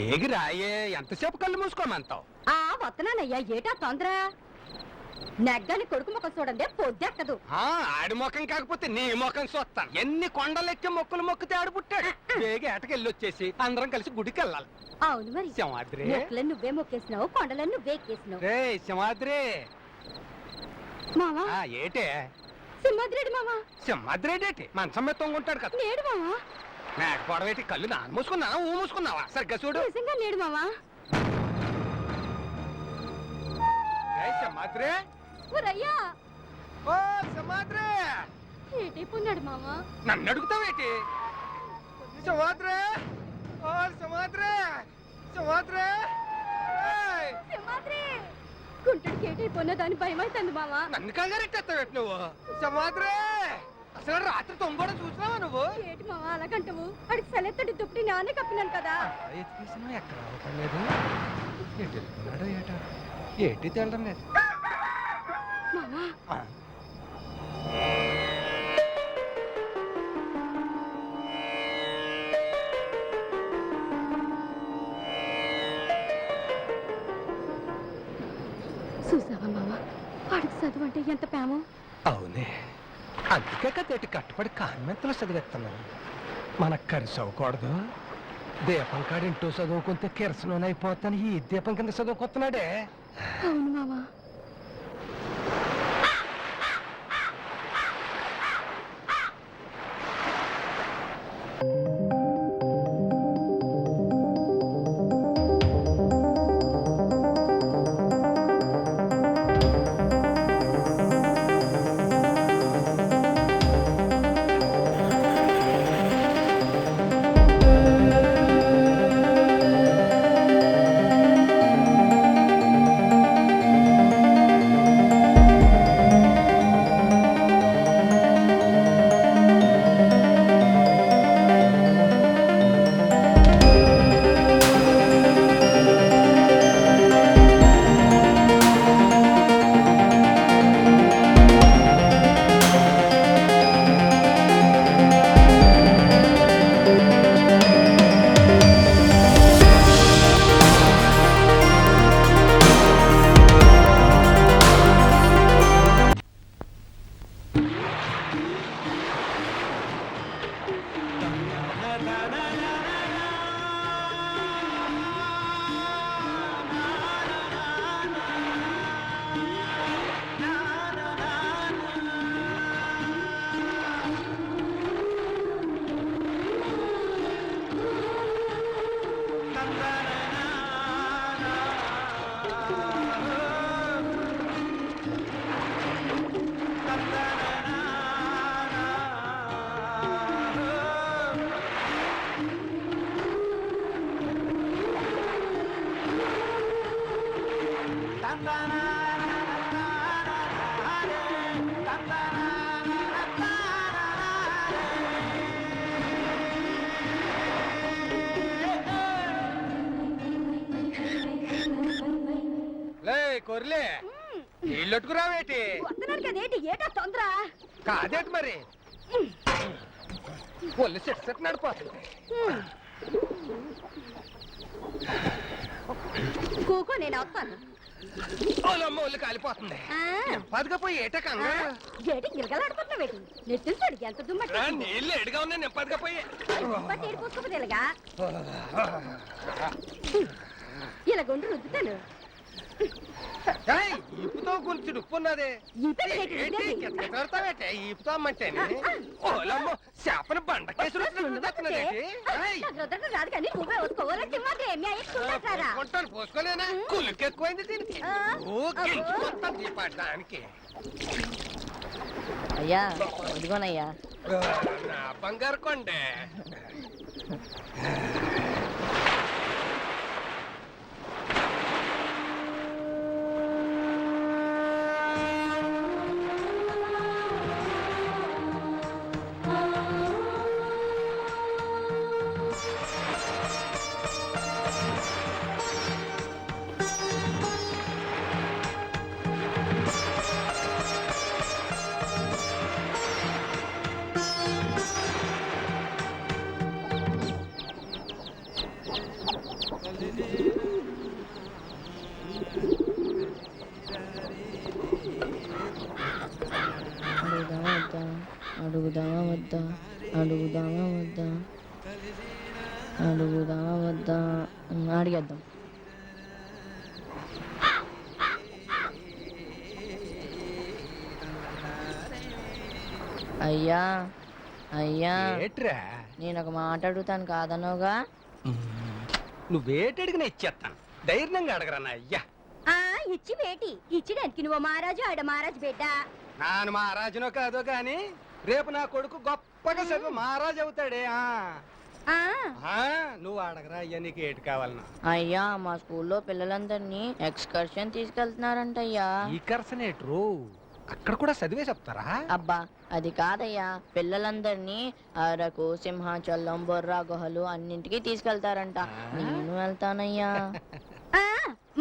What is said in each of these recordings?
బేగి రాయే, ఎంతసేపు కళ్ళు మూసుకోమంటావు? వస్తున్నానయ్యా, ఏటా తొందర? నెగ్గని కొడుకు ముఖం చూడండి, పొద్దెక్కదు. ఆడి ముఖం కాకపోతే నీ ముఖం చూస్తాను. ఎన్ని కొండలెక్కి మొక్కులు మొక్కితే ఆడు పుట్టాడు. బేగి ఏటకెళ్ళొచ్చేసి అందరం కలిసి గుడికి వెళ్ళాలి. అవును మరి, సింహాద్రి మొక్కులను నువ్వే మొక్కేసినావు, కొండలను నువ్వే ఎక్కేసినావు. రే సింహాద్రి మామా. ఏటే సింహాద్రేడి మామా? సింహాద్రేడేటి మంచం మీద తొంగుంటాడు కదా. లేడు మామా. మేకపోవడమేటి, కళ్ళు నాన్న మూసుకున్నావా ఊ మూసుకున్నావా? సరిగ్గా చూడు. నిజంగా లేడు మామా. సింహాద్రి, ఊరయ్యా. ఓ సింహాద్రి, ఏటైపోన్నాడు మామా? నన్ను అడుగుతావేటి? సింహాద్రి, ఓ సింహాద్రి, సింహాద్రి, సింహాద్రి. గుంటడికి ఏటైపోయినా దాని భయమైతుంది మామా. నన్ను కంగారెట్టేస్తావేటి నువ్వు? సింహాద్రి, అసలు రాత్రి తొంగోడం చూసినావా నువ్వు? ఏటి మావా అలాగంటావు? అడిగి సెలెత్తడి దుప్పటి నానే కప్పినాను కదా. ఎక్కడ అవటలేదు, ఎటు వెళ్తున్నాడో ఏటా, ఏటి తెలడం లేదు మామా. చూసావా మామా, వాడికి చదువు అంటే ఎంత ప్రేమో. అవునే, అందుకే కదేటి కట్టుబడి కాన్మెంతలో చదివేస్తున్నాను. మనకు కలిసి అవ్వకూడదు. దీపం కాడ ఇంటూ చదువుకుంటే కిరసనం అయిపోతాను. ఈ దీపం కింద చదువుకుంటున్నాడే. అవును మామా. కొర్లే, నీళ్ళొట్టుకురావేటి? వస్తున్నాడు కదేటి, ఏటా తొందర? కాదేటి మరి, ఒళ్ళు సెట్ సెట్ నడిపోతుంది. కూకో, నేను వస్తాను. ఓలమ్మ, ఒళ్ళు కాలిపోతుంది. నింపదిగా పోయి ఏట కంగా ఏటి గిలగలాడుతున్నావేటి? నెట్టిస్తాడు ఎంత దుమ్మటి. నీళ్ళు ఎడిగా ఉన్నాయి, నింపదిగా పోయి. ఏడుకోకపోతే ఇలా గుండు రుద్దుతాను. ఈపుతో కొంచెం ఉప్పు ఉన్నది. ఈపుతో అమ్మంటే ఓలమ్మో, చేపను బండకేసి పోసుకోలేనా? కులుకు ఎక్కువైంది దీనికి. దీపాడడానికి అయ్యా, ఇదిగోనయ్యా నా బంగారు కొండే. అడుగుదామా వద్దా అడుగుదామా వద్దా అడుగుదామా వద్దా అడిగేద్దాం. అయ్యా అయ్యా ఏట్రా నేను ఒక మాట అడుగుతాను కాదన్నావుగా. నువ్వేటడిగినా ఇచ్చేస్తాను, ధైర్యంగా అడగరా నా అయ్యా. ఆ ఇచ్చి వేటి ఇచ్చిడానికి నువ్వు మహారాజు ఆడ మహారాజు బిడ్డ. నాను మహారాజునో కాదో గాని రేపు నా కొడుకు గొప్పగా చదువు మహారాజు అవుతాడే. ఆ నువ్వు అడగరా అయ్యా, నీకు ఏటి కావాలన్నా. అయ్యా మా స్కూల్లో పిల్లలందరినీ ఎక్స్కర్షన్ తీసుకెళ్తున్నారంట అయ్యా. ఈ కర్సనేట్రు అక్కడ కూడా చదివే చెప్తారా? అబ్బా అది కాదయ్యా, పిల్లలందరినీ అరకు, సింహాచలం, బొర్రా గుహలు అన్నింటికి తీసుకెళ్తారంట. నేను వెళ్తానయ్యా. ఆ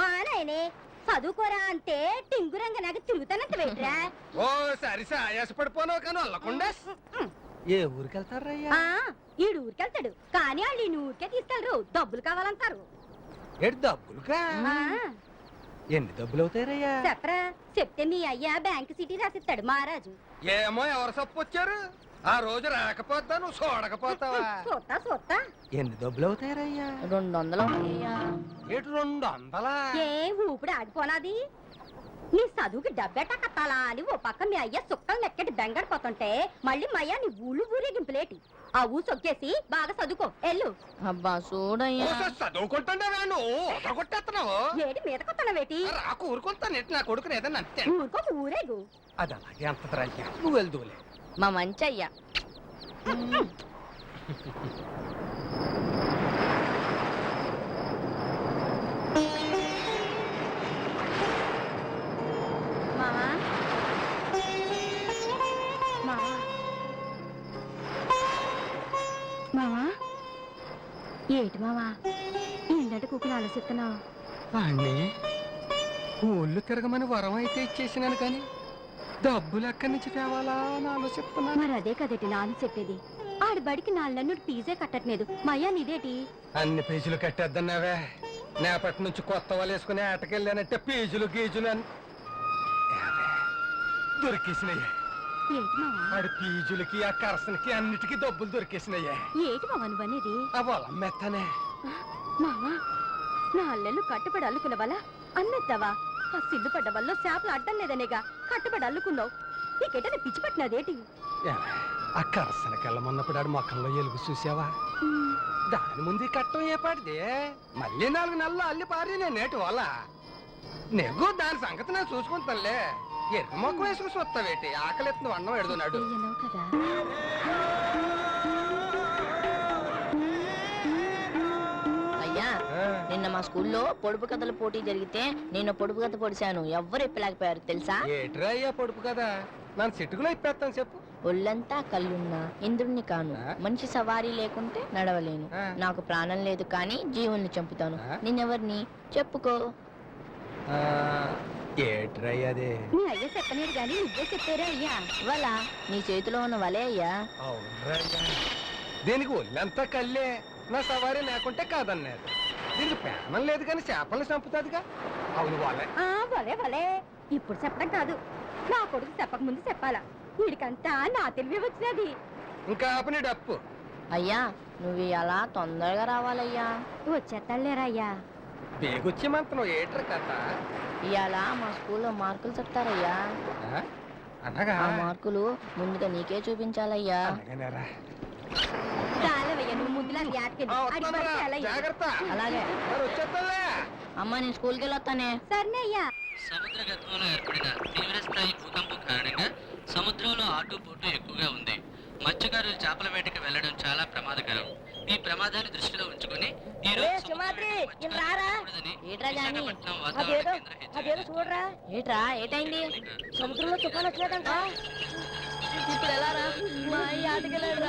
మా నాయనే చదువుకోరా అంటే టింగురంగ నాకు తిరుగుతానంత వేట్రా. ఓ సరి ఆయాసపడిపోనావు కానీ వెళ్ళకుండా. ఏ ఊరికి వెళ్తారయ్యా? ఈడు ఊరికెళ్తాడు కానీ వాళ్ళు ఈ ఊరికే తీసుకెళ్ళరు, డబ్బులు కావాలంటారు. ఏడు డబ్బులుకా? ఎన్ని డబ్బులు అవుతారయ్యా? చెప్పరా, చెప్తే మీ అయ్యా బ్యాంక్ సిటీ రాసిస్తాడు మహారాజు. ఏమో ఎవరు సప్పొచ్చారు, ఆ రోజు రాకపోతా నువ్వు చూడకపోతావా? చూస్తా చూస్తా. ఎన్ని డబ్బులు అవుతారయ్యా? 200 అవుతాయ్యా. ఏటు 200? ఏ ఊపిడి ఆడిపోనాది? నీ చదువుకి డబ్బెట్టా కట్టాలా అని ఓ పక్క మీ అయ్య సుక్కలు లెక్కటి బెంగడిపోతుంటే మళ్ళీ మయ్య నీ ఊళ్ళు ఊరేగింపులేటి. ఆ ఊ సొక్కేసి బాగా చదువుకో ఎల్లు. అబ్బా చూడయ్యా. చదువుకుంటుండేవా నువ్వు కొట్టేస్తున్నావు? ఏటి మీద కొత్తనవేటి? రాకు ఊరుకుంటాను నా కొడుకుని ఏదన్నా అంతే. ఊరుకో ఊరేగు. అది అలాగే అంతదరయ్యా, నువ్వు వెళ్దువులే. మా మంచి అయ్యా. మావా మావా మావా ఏటి మావా ఏంటంటే కుక్కలు ఆలోచిస్తున్నావు? అన్నీ ఊళ్ళు తిరగమని వరం అయితే ఇచ్చేసినాను కానీ డబ్బులు ఎక్కడి నుంచి తేవాలా అని ఆలోచిస్తున్నాను. మరి అదే కదేటి నాన్న చెప్పేది. ఆడి బడికి నాన్నను ఫీజే కట్టట్లేదు. మయ్యా నీదేటి? అన్ని పీజులు కట్టేద్దన్నావే. నేపటి నుంచి కొత్త వాళ్ళు వేసుకుని ఆటకెళ్ళానంటే పీజులు గీజులు అని దొరికేసినాయి. ఏటి మావా? ఆడి పీజులకి ఆ కరసనికి అన్నిటికీ డబ్బులు దొరికేసినాయి. ఏటి మావా నువ్వనేది? ఆ పొలం మెత్తనే. మావా నా అల్లెలు కట్టుబడి అల్లుకున్న వల్ల అన్నెత్తావా? ఆ సిల్లు పడ్డ వల్ల చేపలు అడ్డం లేదనేగా కట్టుబడి అల్లుకున్నావు. నీకేటనే పిచ్చి పట్టినదేటి? ఆ కరసనకెళ్ళమన్నప్పుడు ఆడి మొక్కల్లో ఎలుగు చూసావా? దాని ముందు కట్టం ఏ పాటిదే. మళ్ళీ 4 నెలలు అల్లి పారి నేను నేటి వాళ్ళ నెగ్గు దాని సంగతి నేను చూసుకుంటానులే. ఎర్ర మొక్క వేసుకు చూస్తావేటి? ఆకలిస్తున్న అన్నం ఎడుతున్నాడు. కదా అయ్యా నిన్న మా స్కూల్లో పొడుపు కథల పోటీ జరిగితే నేను పొడుపు కథ పొడిచాను. ఎవ్వరు ఇప్పలేకపోయారు తెలుసా? ఏట్రా అయ్యా పొడుపు కదా, నన్ను సిట్టుకులో ఇప్పేస్తాను చెప్పు. ఒళ్ళంతా కళ్ళున్నా ఇంద్రుణ్ణి కాను, మనిషి సవారీ లేకుంటే నడవలేను. నాకు ప్రాణం లేదు కానీ జీవుల్ని చంపుతాను. నిన్నెవరిని చెప్పుకో. ఏట్రా అదే? నీ అయ్య చెప్పలేడు గాని నువ్వే చెప్పారా అయ్యా? వల నీ చేతిలో ఉన్న వలే అయ్యా. అవునరా అయ్యా, దీనికి ఒళ్ళంతా కళ్ళే, నా సవారీ లేకుంటే కాదన్నారు. దీనికి ప్రాణం లేదు కానీ చేపలు చంపుతాదిగా. అవును వాళ్ళే. భలే భలే. ఇప్పుడు చెప్పడం కాదు, నా కొడుకు చెప్పక ముందు చెప్పాలా. వీడికంతా నా తెలివి వచ్చినది. ఇంకా ఆపని డప్పు. అయ్యా నువ్వు అలా తొందరగా రావాలయ్యా. వచ్చేస్తాడులేరా అయ్యా. బేగొచ్చి మంతనం ఏట్రా కథ? ఇవాళ మా స్కూల్లో మార్కులు చెప్తారయ్యా. అనగా ఆ మార్కులు ముందుగా నీకే చూపించాలయ్యా. అలాగేనేరా. చాలవయ్యా నువ్వు ముందులా జాగ్రత్త. అలాగే వచ్చేస్తాలే. అమ్మా నేను స్కూల్కి వెళ్ళొస్తానే. సరే అయ్యా. సముద్ర గర్భంలో ఏర్పడిన తీవ్రస్థాయి భూకంపం కారణంగా సముద్రంలో ఆటుపోటు ఎక్కువగా ఉంది. మత్స్యకారులు చేపల వేటకి వెళ్లడం చాలా ప్రమాదకరం. ఈ ప్రమాదాన్ని దృష్టిలో ఉంచుకుని ఈ రోజు ఏట్రా ఏటైంది? సముద్రంలో తుఫాను వచ్చినదంట. ఇప్పుడు ఎలా రా? మా అయ్య ఆటకెళ్ళాడు.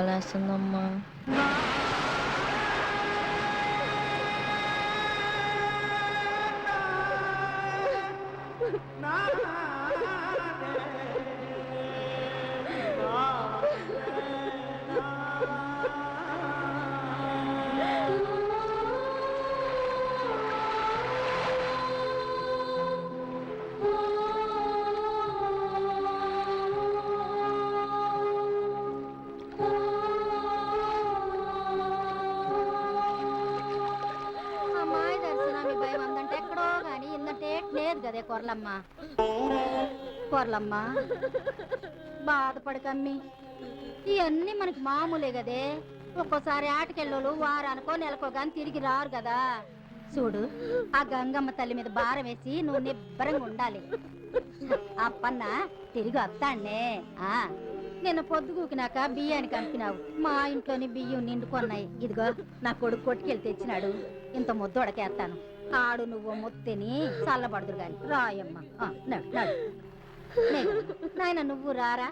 ఆకలేస్తుందమ్మా. అమ్మాయి దర్శనం మీ భయం అందంటే ఎక్కడో గాని ఇందంటే లేదు కదే కొరలమ్మ. కొరలమ్మ బాధపడకమ్మి, ఇవన్నీ మనకి మామూలే కదే. ఒక్కోసారి ఆటకెళ్ళోళ్ళు వారానికో నెలకో గాని తిరిగి రారు కదా. చూడు, ఆ గంగమ్మ తల్లి మీద భారం వేసి నువ్వు నిబ్బరంగా ఉండాలి. అప్పన్న తిరిగి వస్తానే. నిన్న పొద్దుగూకినాక బియ్యానికి పంపినావు. మా ఇంట్లోని బియ్యం నిండుకొన్నాయి. ఇదిగో నా కొడుకు కొట్టుకెళ్ళి తెచ్చినాడు. ఇంత ముద్దు ఉడకేస్తాను. ఆడు నువ్వు ముత్తిని చల్లబడదురు గాని రాయమ్మ. నడు నడు నాయన, నువ్వు రారా.